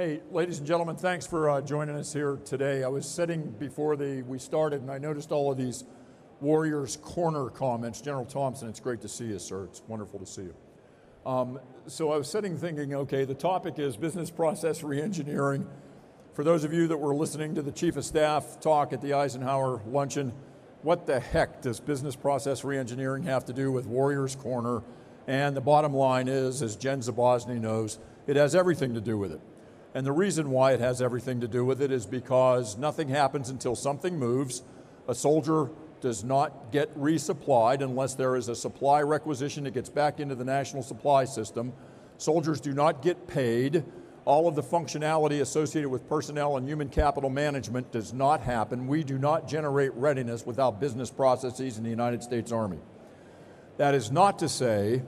Hey, ladies and gentlemen, thanks for joining us here today. I was sitting before we started and I noticed all of these Warriors Corner comments. General Thompson, it's great to see you, sir. It's wonderful to see you. So I was sitting thinking, okay, the topic is business process reengineering. For those of you that were listening to the Chief of Staff talk at the Eisenhower luncheon, what the heck does business process reengineering have to do with Warriors Corner? And the bottom line is, as Jen Zabosny knows, it has everything to do with it. And the reason why it has everything to do with it is because nothing happens until something moves. A soldier does not get resupplied unless there is a supply requisition that gets back into the national supply system. Soldiers do not get paid. All of the functionality associated with personnel and human capital management does not happen. We do not generate readiness without business processes in the United States Army. That is not to say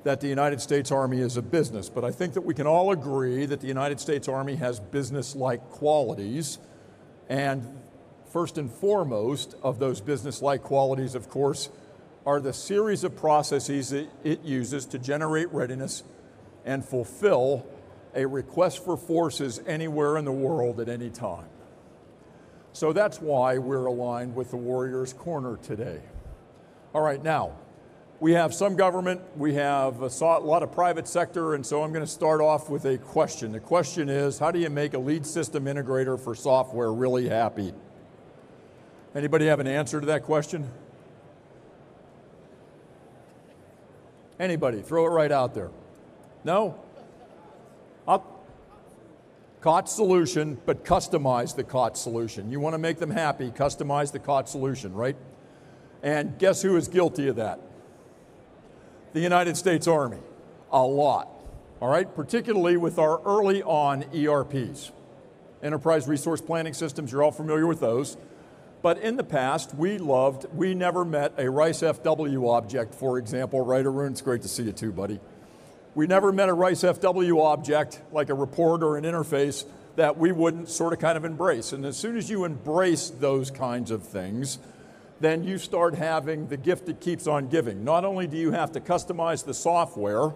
that the United States Army is a business, but I think that we can all agree that the United States Army has business-like qualities, and first and foremost of those business-like qualities, of course, are the series of processes that it uses to generate readiness and fulfill a request for forces anywhere in the world at any time. So that's why we're aligned with the Warriors Corner today. All right, now, we have some government, we have a lot of private sector, and so I'm going to start off with a question. The question is, how do you make a lead system integrator for software really happy? Anybody have an answer to that question? Anybody? Throw it right out there. No? COT solution, but customize the COT solution. You want to make them happy, customize the COT solution, right? And guess who is guilty of that? The United States Army, a lot, all right? Particularly with our early on ERPs. Enterprise Resource Planning Systems, you're all familiar with those. But in the past, we never met a RICE FW object, for example, right, Arun? It's great to see you too, buddy. We never met a RICE FW object, like a report or an interface, that we wouldn't sort of kind of embrace. And as soon as you embrace those kinds of things, then you start having the gift that keeps on giving. Not only do you have to customize the software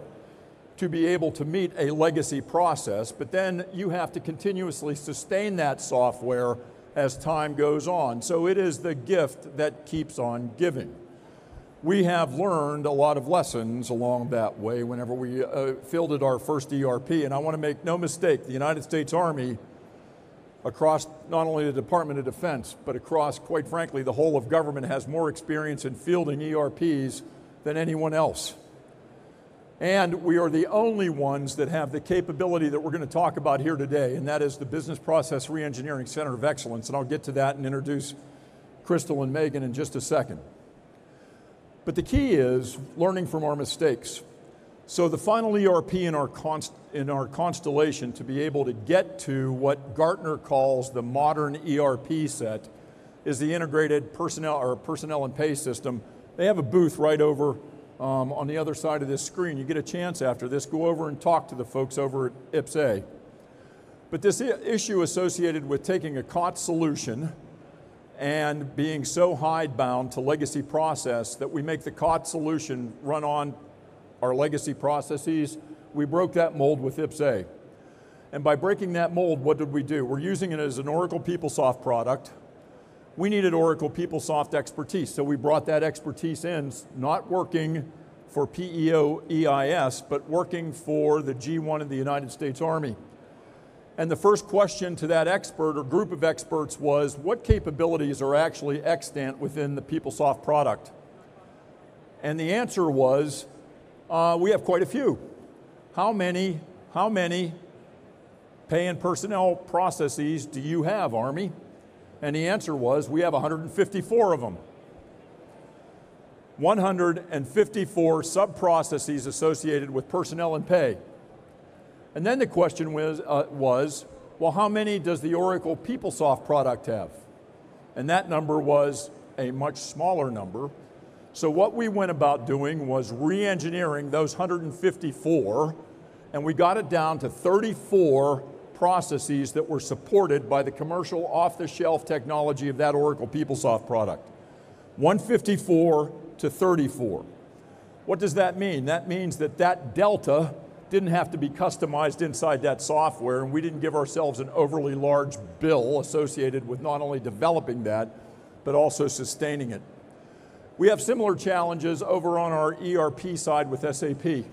to be able to meet a legacy process, but then you have to continuously sustain that software as time goes on. So it is the gift that keeps on giving. We have learned a lot of lessons along that way whenever we fielded our first ERP, and I want to make no mistake, the United States Army, across not only the Department of Defense, but across, quite frankly, the whole of government, has more experience in fielding ERPs than anyone else. And we are the only ones that have the capability that we're going to talk about here today, and that is the Business Process Reengineering Center of Excellence, and I'll get to that and introduce Crystal and Meghann in just a second. But the key is learning from our mistakes. So the final ERP in our constellation, to be able to get to what Gartner calls the modern ERP set, is the integrated personnel and pay system. They have a booth right over on the other side of this screen. You get a chance after this, go over and talk to the folks over at AUSA. But this issue associated with taking a COT solution and being so hidebound to legacy process that we make the COT solution run on our legacy processes, we broke that mold with AUSA. And by breaking that mold, what did we do? We're using it as an Oracle PeopleSoft product. We needed Oracle PeopleSoft expertise, so we brought that expertise in, not working for PEO EIS, but working for the G1 of the United States Army. And the first question to that expert or group of experts was, what capabilities are actually extant within the PeopleSoft product? And the answer was, we have quite a few. How many pay and personnel processes do you have, Army? And the answer was, we have 154 of them. 154 sub-processes associated with personnel and pay. And then the question was, well, how many does the Oracle PeopleSoft product have? And that number was a much smaller number. So what we went about doing was re-engineering those 154, and we got it down to 34 processes that were supported by the commercial off-the-shelf technology of that Oracle PeopleSoft product. 154 to 34. What does that mean? That means that delta didn't have to be customized inside that software, and we didn't give ourselves an overly large bill associated with not only developing that, but also sustaining it. We have similar challenges over on our ERP side with SAP.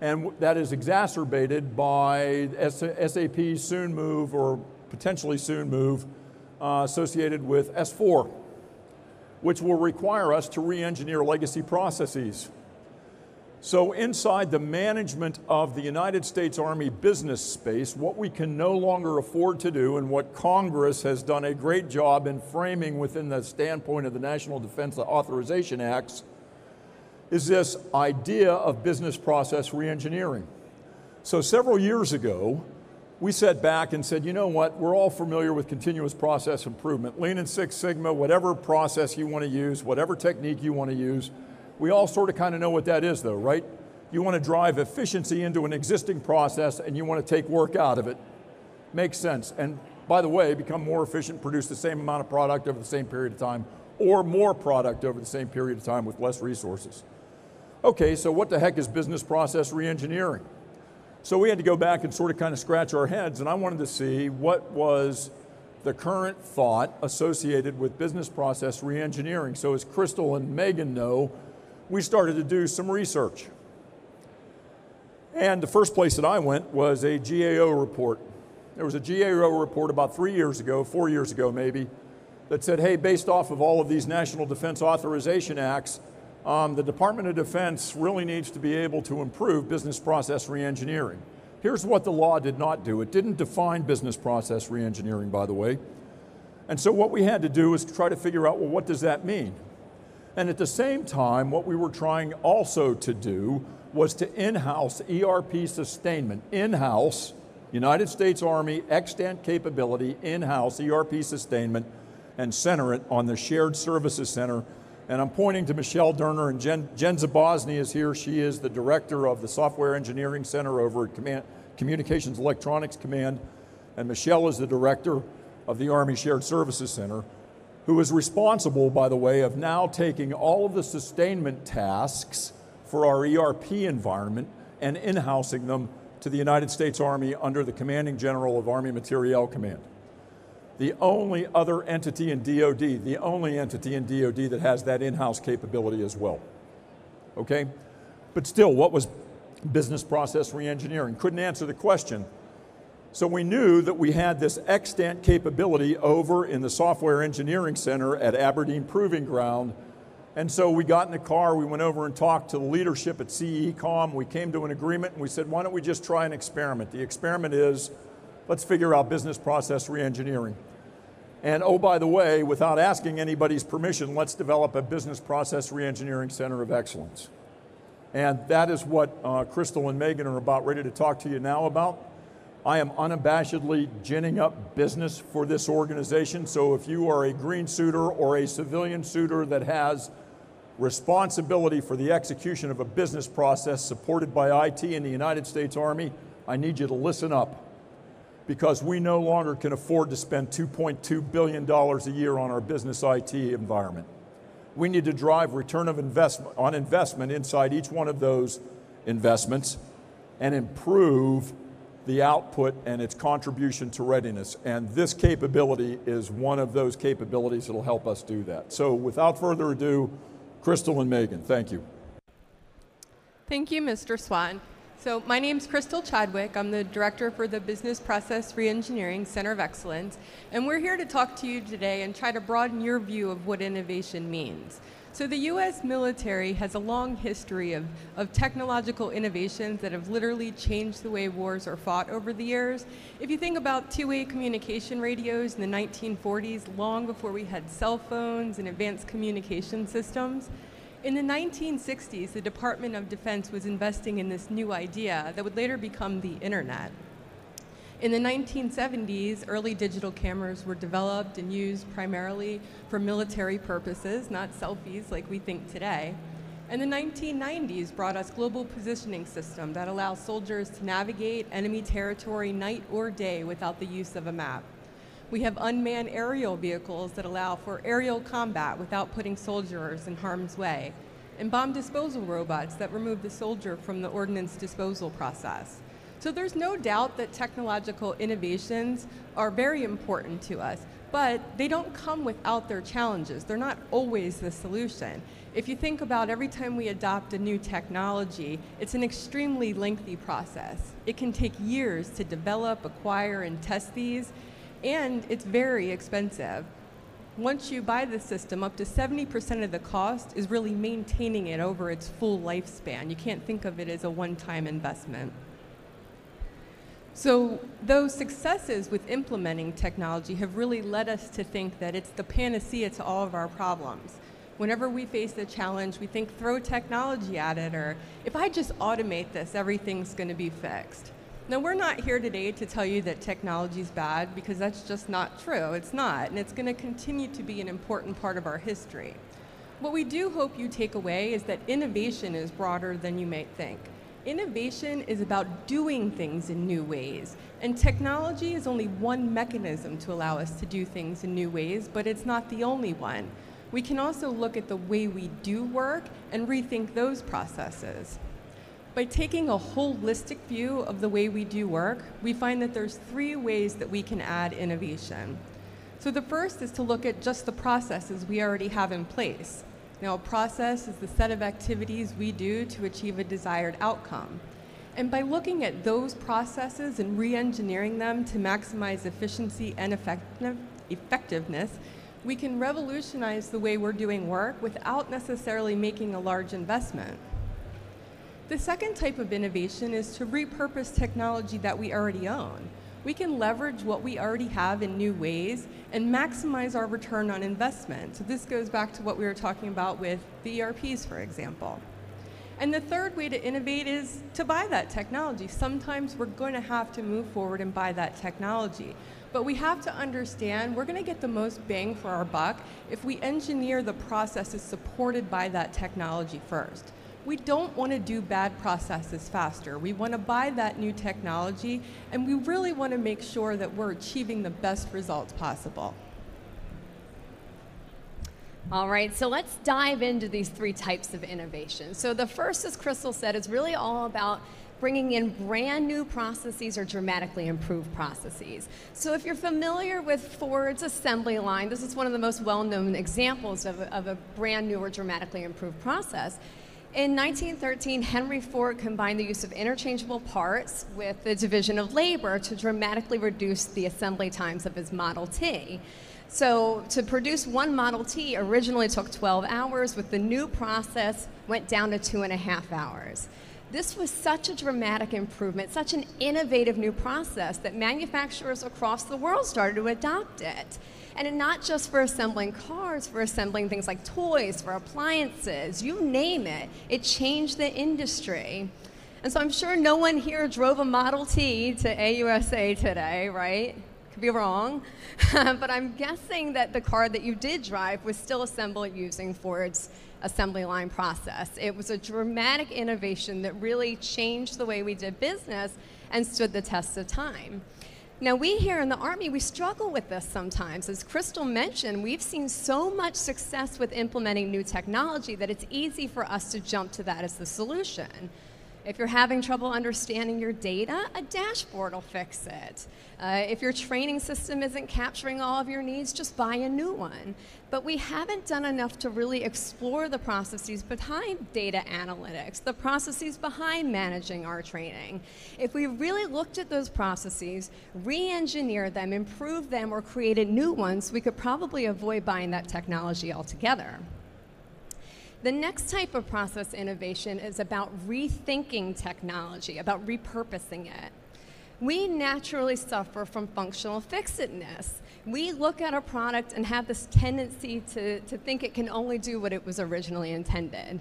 And that is exacerbated by SAP's soon move, or potentially soon move, associated with S4, which will require us to re-engineer legacy processes. So inside the management of the United States Army business space, what we can no longer afford to do, and what Congress has done a great job in framing within the standpoint of the National Defense Authorization Acts, is this idea of business process reengineering. So several years ago, we sat back and said, you know what, we're all familiar with continuous process improvement. Lean and Six Sigma, whatever process you want to use, whatever technique you want to use, we all sort of kind of know what that is though, right? You want to drive efficiency into an existing process and you want to take work out of it. Makes sense. And by the way, become more efficient, produce the same amount of product over the same period of time, or more product over the same period of time with less resources. Okay, so what the heck is business process reengineering? So we had to go back and sort of kind of scratch our heads, and I wanted to see what was the current thought associated with business process reengineering. So as Crystal and Meghann know, we started to do some research. And the first place that I went was a GAO report. There was a GAO report about 3 years ago, 4 years ago maybe, that said, hey, based off of all of these National Defense Authorization Acts, the Department of Defense really needs to be able to improve business process reengineering. Here's what the law did not do. It didn't define business process reengineering, by the way. And so what we had to do was try to figure out, well, what does that mean? And at the same time, what we were trying also to do was to in-house ERP sustainment, in-house United States Army extant capability, in-house ERP sustainment, and center it on the Shared Services Center. And I'm pointing to Michelle Derner, and Jen Zabosny is here. She is the director of the Software Engineering Center over at Communications Electronics Command, and Michelle is the director of the Army Shared Services Center, who is responsible, by the way, of now taking all of the sustainment tasks for our ERP environment and in-housing them to the United States Army under the Commanding General of Army Materiel Command. The only other entity in DoD, the only entity in DoD that has that in-house capability as well, okay? But still, what was business process reengineering? Couldn't answer the question. So we knew that we had this extant capability over in the Software Engineering Center at Aberdeen Proving Ground, and so we got in the car, we went over and talked to the leadership at CECOM, we came to an agreement, and we said, why don't we just try an experiment? The experiment is, let's figure out business process reengineering. And oh, by the way, without asking anybody's permission, let's develop a business process reengineering center of excellence. And that is what Crystal and Meghann are about ready to talk to you now about. I am unabashedly ginning up business for this organization, so if you are a green suitor or a civilian suitor that has responsibility for the execution of a business process supported by IT in the United States Army, I need you to listen up, because we no longer can afford to spend $2.2 billion a year on our business IT environment. We need to drive return of investment inside each one of those investments and improve the output and its contribution to readiness. And this capability is one of those capabilities that will help us do that. So without further ado, Crystal and Meghann, thank you. Thank you, Mr. Swan. So my name's Crystal Chadwick. I'm the director for the Business Process Reengineering Center of Excellence. And we're here to talk to you today and try to broaden your view of what innovation means. So the U.S. military has a long history of technological innovations that have literally changed the way wars are fought over the years. If you think about two-way communication radios in the 1940s, long before we had cell phones and advanced communication systems, in the 1960s, the Department of Defense was investing in this new idea that would later become the internet. In the 1970s, early digital cameras were developed and used primarily for military purposes, not selfies like we think today. And the 1990s brought us global positioning system that allows soldiers to navigate enemy territory night or day without the use of a map. We have unmanned aerial vehicles that allow for aerial combat without putting soldiers in harm's way. and bomb disposal robots that remove the soldier from the ordnance disposal process. So there's no doubt that technological innovations are very important to us, but they don't come without their challenges. They're not always the solution. If you think about every time we adopt a new technology, it's an extremely lengthy process. It can take years to develop, acquire, and test these, and it's very expensive. Once you buy the system, up to 70% of the cost is really maintaining it over its full lifespan. You can't think of it as a one-time investment. So those successes with implementing technology have really led us to think that it's the panacea to all of our problems. Whenever we face a challenge, we think throw technology at it, or if I just automate this, everything's going to be fixed. Now, we're not here today to tell you that technology is bad, because that's just not true. It's not, and it's going to continue to be an important part of our history. What we do hope you take away is that innovation is broader than you might think. Innovation is about doing things in new ways, and technology is only one mechanism to allow us to do things in new ways, but it's not the only one. We can also look at the way we do work and rethink those processes. By taking a holistic view of the way we do work, we find that there's 3 ways that we can add innovation. So the first is to look at just the processes we already have in place. Now, a process is the set of activities we do to achieve a desired outcome. And by looking at those processes and re-engineering them to maximize efficiency and effectiveness, we can revolutionize the way we're doing work without necessarily making a large investment. The second type of innovation is to repurpose technology that we already own. We can leverage what we already have in new ways and maximize our return on investment. So this goes back to what we were talking about with the ERPs, for example. And the third way to innovate is to buy that technology. Sometimes we're going to have to move forward and buy that technology. But we have to understand we're going to get the most bang for our buck if we engineer the processes supported by that technology first. We don't want to do bad processes faster. We want to buy that new technology, and we really want to make sure that we're achieving the best results possible. All right, so let's dive into these 3 types of innovation. So the first, as Crystal said, is really all about bringing in brand new processes or dramatically improved processes. So if you're familiar with Ford's assembly line, this is one of the most well-known examples of a brand new or dramatically improved process. In 1913, Henry Ford combined the use of interchangeable parts with the division of labor to dramatically reduce the assembly times of his Model T. So to produce one Model T originally took 12 hours. With the new process, went down to 2.5 hours. This was such a dramatic improvement, such an innovative new process that manufacturers across the world started to adopt it. And not just for assembling cars, for assembling things like toys, for appliances, you name it. It changed the industry. And so I'm sure no one here drove a Model T to AUSA today, right? Could be wrong. But I'm guessing that the car that you did drive was still assembled using Ford's assembly line process. It was a dramatic innovation that really changed the way we did business and stood the test of time. Now, we here in the Army, we struggle with this sometimes. As Crystal mentioned, we've seen so much success with implementing new technology that it's easy for us to jump to that as the solution. If you're having trouble understanding your data, a dashboard will fix it. If your training system isn't capturing all of your needs, just buy a new one. But we haven't done enough to really explore the processes behind data analytics, the processes behind managing our training. If we really looked at those processes, re-engineered them, improved them, or created new ones, we could probably avoid buying that technology altogether. The next type of process innovation is about rethinking technology, about repurposing it. We naturally suffer from functional fixedness. We look at a product and have this tendency to think it can only do what it was originally intended.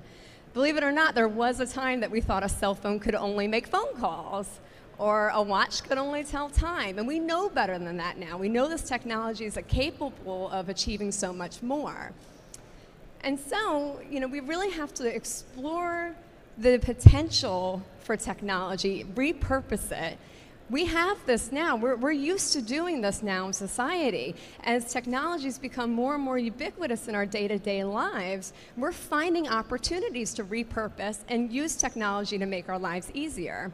Believe it or not, there was a time that we thought a cell phone could only make phone calls, or a watch could only tell time. And we know better than that now. We know this technology is capable of achieving so much more. And so, we really have to explore the potential for technology, repurpose it, We have this now. We're used to doing this now in society. As technologies become more and more ubiquitous in our day-to-day lives, we're finding opportunities to repurpose and use technology to make our lives easier.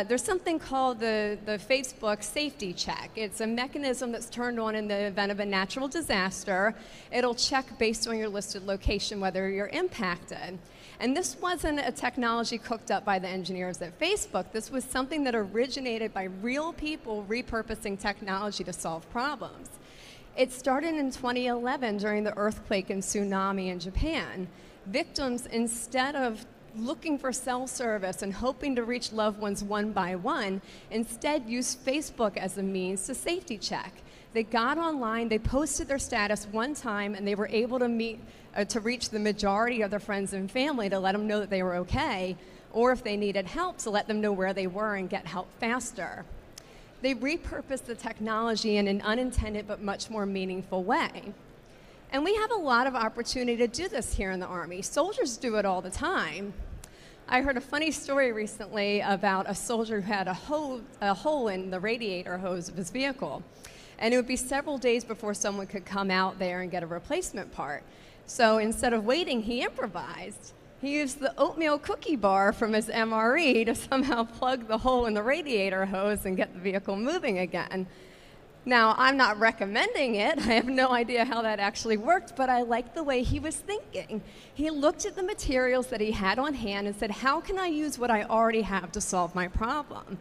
There's something called the Facebook safety check. It's a mechanism that's turned on in the event of a natural disaster. It'll check based on your listed location whether you're impacted. And this wasn't a technology cooked up by the engineers at Facebook. This was something that originated by real people repurposing technology to solve problems. It started in 2011 during the earthquake and tsunami in Japan. Victims, instead of looking for cell service and hoping to reach loved ones one by one, instead used Facebook as a means to safety check. They got online, they posted their status one time, and they were able to reach the majority of their friends and family to let them know that they were okay, or if they needed help, to let them know where they were and get help faster. They repurposed the technology in an unintended but much more meaningful way. And we have a lot of opportunity to do this here in the Army. Soldiers do it all the time. I heard a funny story recently about a soldier who had a hole in the radiator hose of his vehicle. And it would be several days before someone could come out there and get a replacement part. So instead of waiting, he improvised. He used the oatmeal cookie bar from his MRE to somehow plug the hole in the radiator hose and get the vehicle moving again. Now, I'm not recommending it. I have no idea how that actually worked, but I like the way he was thinking. He looked at the materials that he had on hand and said, how can I use what I already have to solve my problem?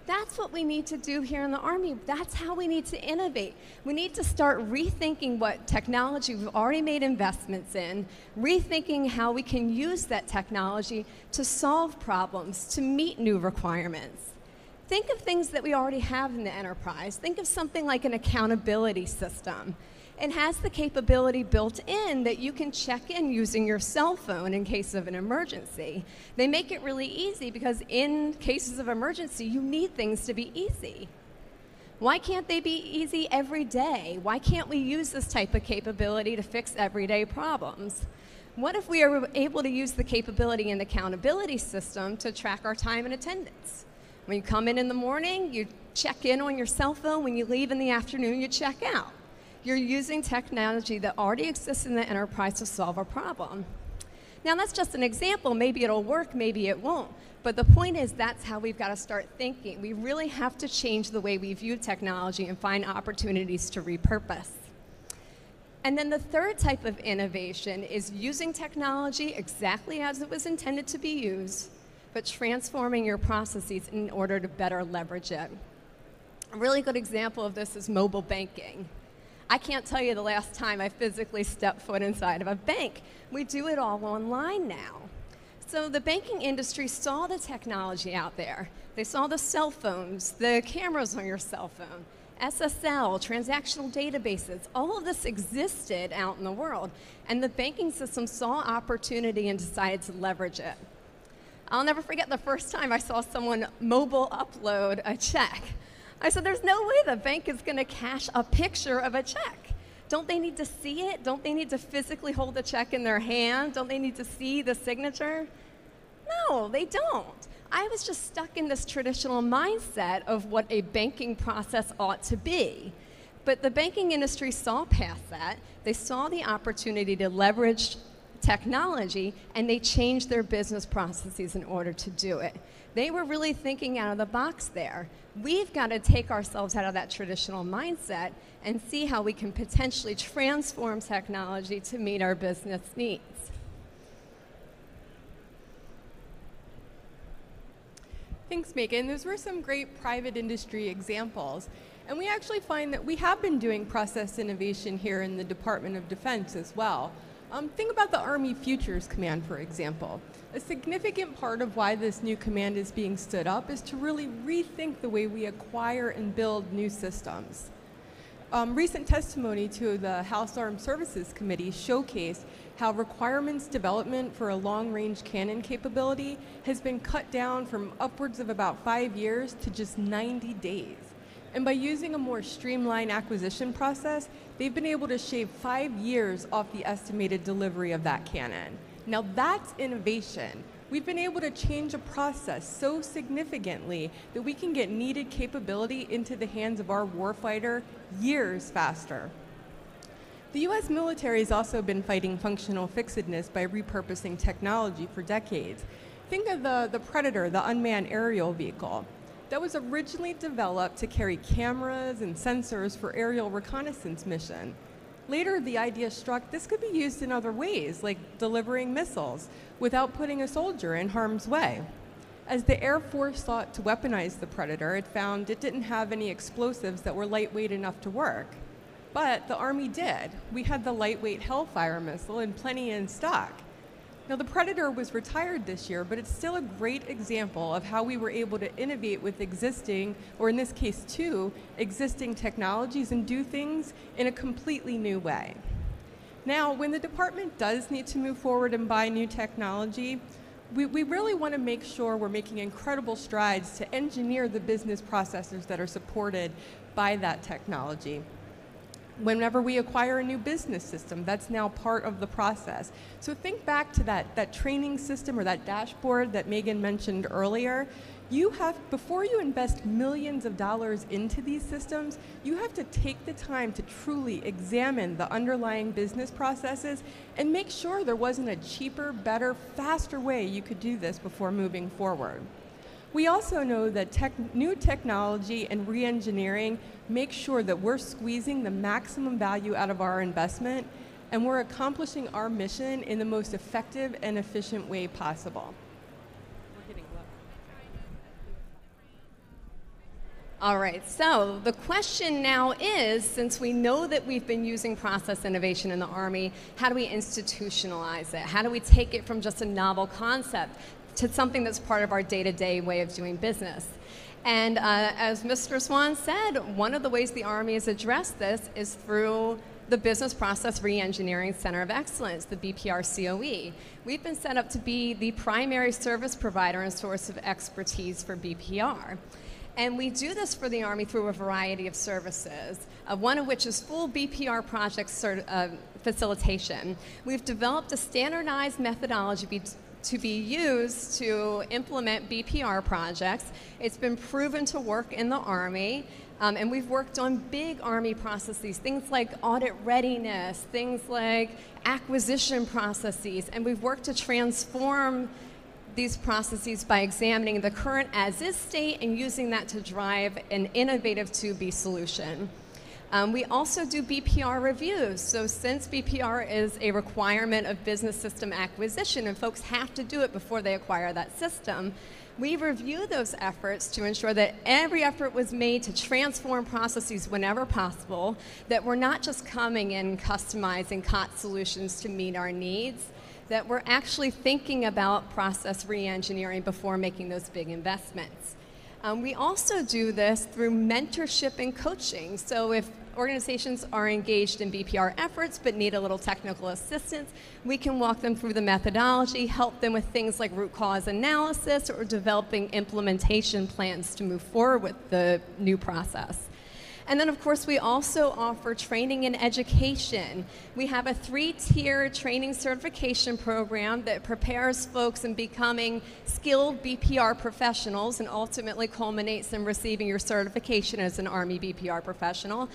That's what we need to do here in the Army. That's how we need to innovate. We need to start rethinking what technology we've already made investments in, rethinking how we can use that technology to solve problems, to meet new requirements. Think of things that we already have in the enterprise. Think of something like an accountability system. It has the capability built in that you can check in using your cell phone in case of an emergency. They make it really easy because in cases of emergency, you need things to be easy. Why can't they be easy every day? Why can't we use this type of capability to fix everyday problems? What if we are able to use the capability in the accountability system to track our time and attendance? When you come in the morning, you check in on your cell phone. When you leave in the afternoon, you check out. You're using technology that already exists in the enterprise to solve a problem. Now, that's just an example. Maybe it'll work, maybe it won't. But the point is, that's how we've got to start thinking. We really have to change the way we view technology and find opportunities to repurpose. And then the third type of innovation is using technology exactly as it was intended to be used, but transforming your processes in order to better leverage it. A really good example of this is mobile banking. I can't tell you the last time I physically stepped foot inside of a bank. We do it all online now. So the banking industry saw the technology out there. They saw the cell phones, the cameras on your cell phone, SSL, transactional databases. All of this existed out in the world, and the banking system saw opportunity and decided to leverage it. I'll never forget the first time I saw someone mobile upload a check. I said, there's no way the bank is going to cash a picture of a check. Don't they need to see it? Don't they need to physically hold the check in their hand? Don't they need to see the signature? No, they don't. I was just stuck in this traditional mindset of what a banking process ought to be. But the banking industry saw past that. They saw the opportunity to leverage technology, and they changed their business processes in order to do it. They were really thinking out of the box there. We've got to take ourselves out of that traditional mindset and see how we can potentially transform technology to meet our business needs. Thanks, Meghann. Those were some great private industry examples. And we actually find that we have been doing process innovation here in the Department of Defense as well. Think about the Army Futures Command, for example. A significant part of why this new command is being stood up is to really rethink the way we acquire and build new systems. Recent testimony to the House Armed Services Committee showcased how requirements development for a long-range cannon capability has been cut down from upwards of about 5 years to just 90 days. And by using a more streamlined acquisition process, they've been able to shave 5 years off the estimated delivery of that cannon. Now that's innovation. we've been able to change a process so significantly that we can get needed capability into the hands of our warfighter years faster. The U.S. military has also been fighting functional fixedness by repurposing technology for decades. Think of the Predator, the unmanned aerial vehicle. That was originally developed to carry cameras and sensors for aerial reconnaissance mission. Later, the idea struck this could be used in other ways, like delivering missiles, without putting a soldier in harm's way. As the Air Force sought to weaponize the Predator, it found it didn't have any explosives that were lightweight enough to work. But the Army did. We had the lightweight Hellfire missile and plenty in stock. Now, the Predator was retired this year, but it's still a great example of how we were able to innovate with existing, or in this case, two existing technologies and do things in a completely new way. Now, when the department does need to move forward and buy new technology, we really want to make sure we're making incredible strides to engineer the business processes that are supported by that technology. Whenever we acquire a new business system, that's now part of the process. So think back to that training system or that dashboard that Meghann mentioned earlier. Before you invest millions of dollars into these systems, you have to take the time to truly examine the underlying business processes and make sure there wasn't a cheaper, better, faster way you could do this before moving forward. We also know that new technology and re-engineering make sure that we're squeezing the maximum value out of our investment and we're accomplishing our mission in the most effective and efficient way possible. All right, so the question now is, since we know that we've been using process innovation in the Army, how do we institutionalize it? How do we take it from just a novel concept to something that's part of our day-to-day way of doing business? And as Mr. Swan said, one of the ways the Army has addressed this is through the Business Process Reengineering Center of Excellence, the Bpr COE. We've been set up to be the primary service provider and source of expertise for Bpr. And we do this for the Army through a variety of services, one of which is full Bpr project facilitation. We've developed a standardized methodology to be used to implement Bpr projects. It's been proven to work in the Army, and we've worked on big Army processes, things like audit readiness, things like acquisition processes, and we've worked to transform these processes by examining the current as-is state and using that to drive an innovative to-be solution. We also do Bpr reviews. So since Bpr is a requirement of business system acquisition and folks have to do it before they acquire that system, we review those efforts to ensure that every effort was made to transform processes whenever possible, that we're not just coming in customizing COT solutions to meet our needs, that we're actually thinking about process re-engineering before making those big investments. We also do this through mentorship and coaching. So if organizations are engaged in Bpr efforts but need a little technical assistance, we can walk them through the methodology, help them with things like root cause analysis or developing implementation plans to move forward with the new process. And then, of course, we also offer training and education. We have a 3-tier training certification program that prepares folks in becoming skilled Bpr professionals and ultimately culminates in receiving your certification as an Army Bpr professional.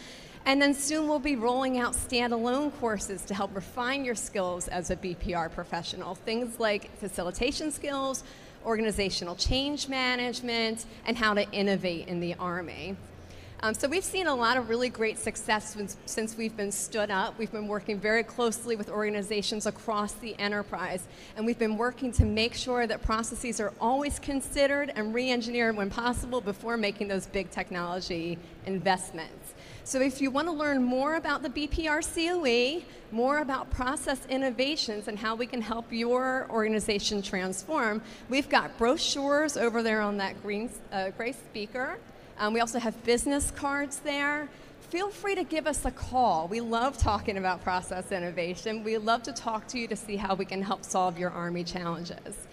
And then soon we'll be rolling out standalone courses to help refine your skills as a Bpr professional. Things like facilitation skills, organizational change management, and how to innovate in the Army. So we've seen a lot of really great success since we've been stood up. We've been working very closely with organizations across the enterprise, and we've been working to make sure that processes are always considered and re-engineered when possible before making those big technology investments. So if you want to learn more about the Bpr COE, more about process innovations and how we can help your organization transform, we've got brochures over there on that gray speaker. We also have business cards there. Feel free to give us a call. We love talking about process innovation. We love to talk to you to see how we can help solve your Army challenges.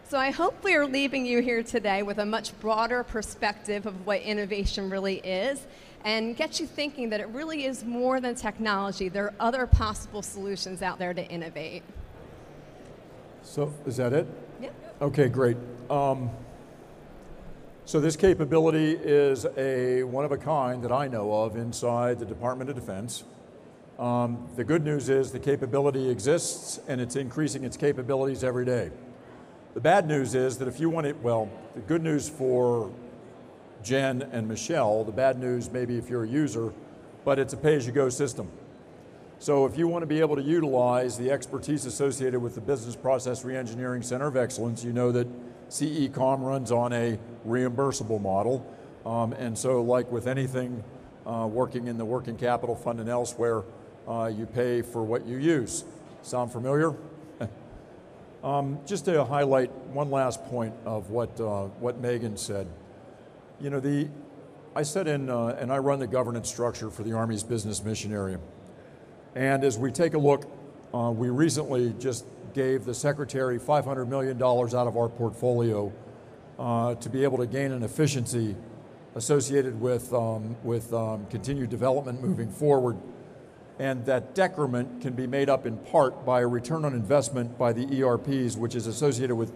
So I hope we are leaving you here today with a much broader perspective of what innovation really is and get you thinking that it really is more than technology. There are other possible solutions out there to innovate. So is that it? Yep. Okay, great. So this capability is a one of a kind that I know of inside the Department of Defense. The good news is the capability exists and it's increasing its capabilities every day. The bad news is that if you want it, well, the good news for Jen and Michelle, the bad news maybe if you're a user, but it's a pay-as-you-go system. So if you want to be able to utilize the expertise associated with the Business Process Reengineering Center of Excellence, you know that CECOM runs on a reimbursable model. And so like with anything working in the working capital fund and elsewhere, you pay for what you use. Sound familiar? Just to highlight one last point of what Meghann said. You know, I said and I run the governance structure for the Army's business mission area. And as we take a look, we recently just gave the Secretary $500 million out of our portfolio to be able to gain an efficiency associated with continued development moving forward. And that decrement can be made up in part by a return on investment by the ERPs, which is associated with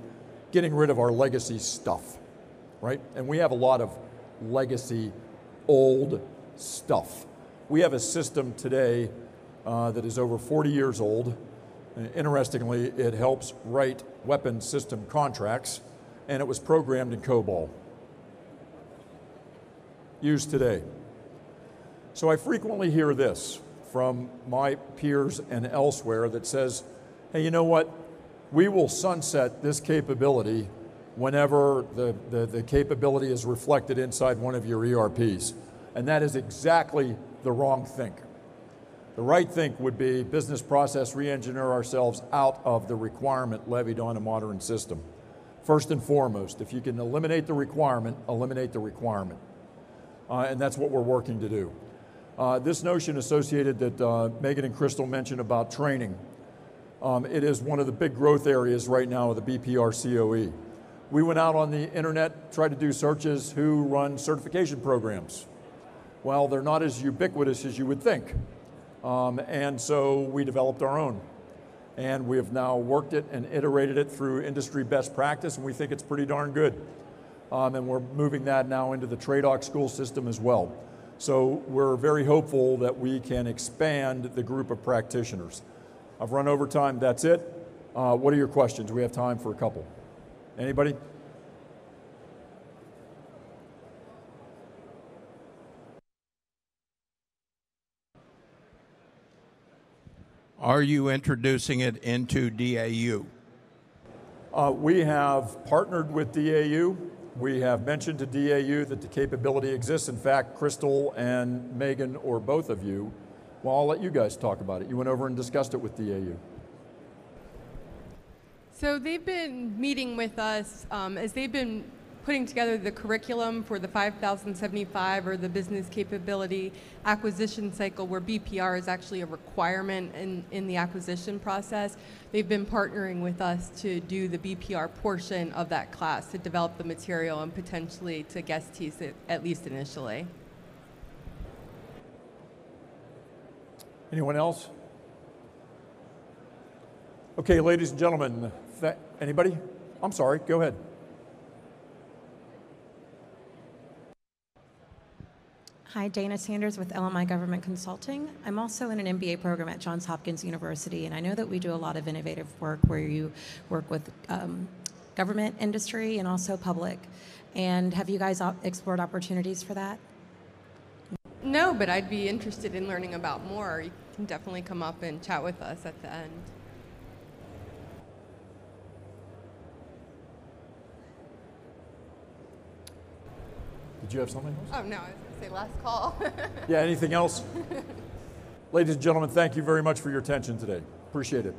getting rid of our legacy stuff, right? And we have a lot of legacy, old stuff. We have a system today that is over 40 years old. Interestingly, it helps write weapon system contracts, and it was programmed in COBOL. Used today. So I frequently hear this from my peers and elsewhere that says, hey, you know what? We will sunset this capability whenever the capability is reflected inside one of your ERPs. And that is exactly the wrong think. The right think would be business process re-engineer ourselves out of the requirement levied on a modern system. First and foremost, if you can eliminate the requirement, eliminate the requirement. And that's what we're working to do. This notion associated that Meghann and Crystal mentioned about training, it is one of the big growth areas right now of the Bpr COE. We went out on the internet, tried to do searches who run certification programs. Well, they're not as ubiquitous as you would think. And so we developed our own. And we have now worked it and iterated it through industry best practice, and we think it's pretty darn good. And we're moving that now into the TRADOC school system as well. So we're very hopeful that we can expand the group of practitioners. I've run over time, that's it. What are your questions? We have time for a couple. Anybody? Are you introducing it into DAU? We have partnered with DAU. We have mentioned to DAU that the capability exists. In fact, Crystal and Meghann, or both of you, well, I'll let you guys talk about it. You went over and discussed it with DAU. So they've been meeting with us as they've been putting together the curriculum for the 5075 or the business capability acquisition cycle, where BPR is actually a requirement in the acquisition process. They've been partnering with us to do the BPR portion of that class, to develop the material and potentially to guest teach it, at least initially. Anyone else? Okay, ladies and gentlemen, anybody? I'm sorry, go ahead. Hi, Dana Sanders with LMI Government Consulting. I'm also in an MBA program at Johns Hopkins University, and I know that we do a lot of innovative work where you work with government, industry, and also public. And have you guys explored opportunities for that? No, but I'd be interested in learning about more. You can definitely come up and chat with us at the end. Did you have something else? Oh, no, I was going to say last call. Yeah, anything else? Ladies and gentlemen, thank you very much for your attention today. Appreciate it.